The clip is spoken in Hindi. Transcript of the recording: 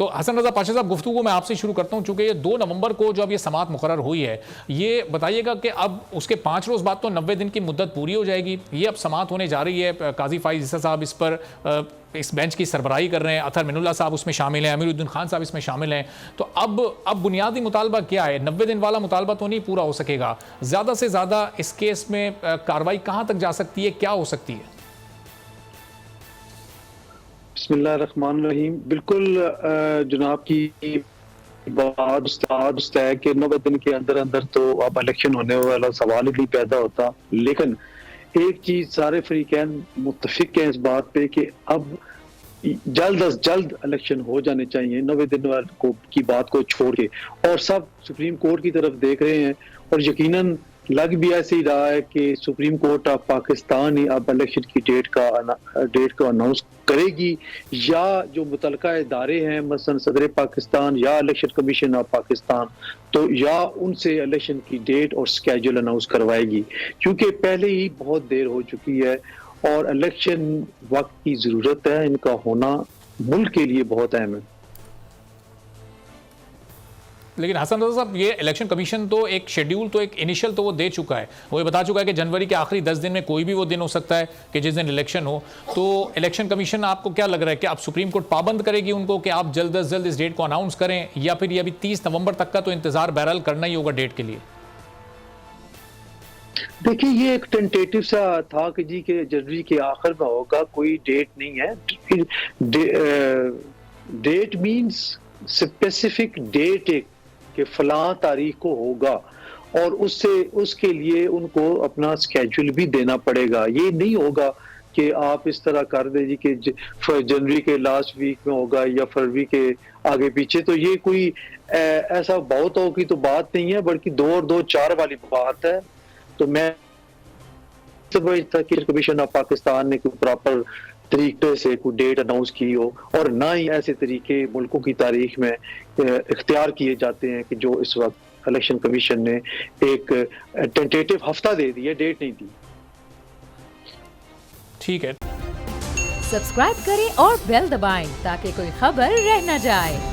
तो हसन रजा पाशा साहब, गुफ्तगू को मैं आपसे शुरू करता हूं, चूंकि ये 2 नवंबर को जो अब ये समाअत मुकर्रर हुई है, ये बताइएगा कि अब उसके 5 रोज़ बाद तो 90 दिन की मुद्दत पूरी हो जाएगी, ये अब समाअत होने जा रही है। काजी फाइज ईसा साहब इस पर इस बेंच की सरबराही कर रहे हैं, अतर मिनुल्लाह साहब उसमें शामिल हैं, अमीरुद्दीन खान साहब इसमें शामिल हैं। तो अब बुनियादी मुतालबा क्या है? 90 दिन वाला मुतालबा तो नहीं पूरा हो सकेगा, ज़्यादा से ज़्यादा इस केस में कार्रवाई कहाँ तक जा सकती है, क्या हो सकती है? बिस्मिल्लाहिर्रहमानिर्रहीम। बिल्कुल जनाब की बात है कि 90 दिन के अंदर अंदर तो अब इलेक्शन होने वाला सवाल ही नहीं पैदा होता। लेकिन एक चीज सारे फरीकैन मुत्तफिक हैं इस बात पे कि अब जल्द अज जल्द इलेक्शन हो जाने चाहिए 90 दिन की बात को छोड़ के, और सब सुप्रीम कोर्ट की तरफ देख रहे हैं। और यकीनन लग भी ऐसे ही रहा है कि सुप्रीम कोर्ट ऑफ पाकिस्तान ही अब इलेक्शन की डेट को अनाउंस करेगी, या जो मुतलका इदारे हैं मसलन सदर पाकिस्तान या इलेक्शन कमीशन ऑफ पाकिस्तान, तो या उनसे इलेक्शन की डेट और स्केड्यूल अनाउंस करवाएगी, क्योंकि पहले ही बहुत देर हो चुकी है और इलेक्शन वक्त की जरूरत है। इनका होना मुल्क के लिए बहुत अहम है। लेकिन हसन रजा साहब, ये इलेक्शन कमीशन तो एक शेड्यूल, तो एक इनिशियल तो वो दे चुका है, वो ये बता चुका है कि जनवरी के आखिरी 10 दिन में कोई भी वो दिन हो सकता है कि जिस दिन इलेक्शन हो। तो इलेक्शन कमीशन, आपको क्या लग रहा है कि अब सुप्रीम कोर्ट पाबंद करेगी उनको कि आप जल्द अज जल्द इस डेट को अनाउंस करें, या फिर ये अभी 30 नवंबर तक का तो इंतजार बहरहाल करना ही होगा डेट के लिए? देखिए, ये एक टेंटेटिव सा था कि जी के जनवरी के आखिर में होगा, कोई डेट नहीं है। डेट मींस स्पेसिफिक डेट, एक कि फलां तारीख को होगा, और उसके लिए उनको अपना स्केड्यूल भी देना पड़ेगा। ये नहीं होगा कि आप इस तरह कर दें जी कि जनवरी के लास्ट वीक में होगा या फरवरी के आगे पीछे। तो ये कोई ऐसा बहुत हो की तो बात नहीं है, बल्कि 2 और 2 4 वाली बात है। तो मैं समझता कि कमीशन ऑफ पाकिस्तान ने कोई प्रॉपर तरीके से कोई डेट अनाउंस की हो, और ना ही ऐसे तरीके मुल्कों की तारीख में इख्तियार किए जाते हैं कि जो इस वक्त इलेक्शन कमीशन ने एक टेंटेटिव हफ्ता दे दिया, डेट नहीं दी। ठीक है, सब्सक्राइब करें और बेल दबाएं ताकि कोई खबर रह न जाए।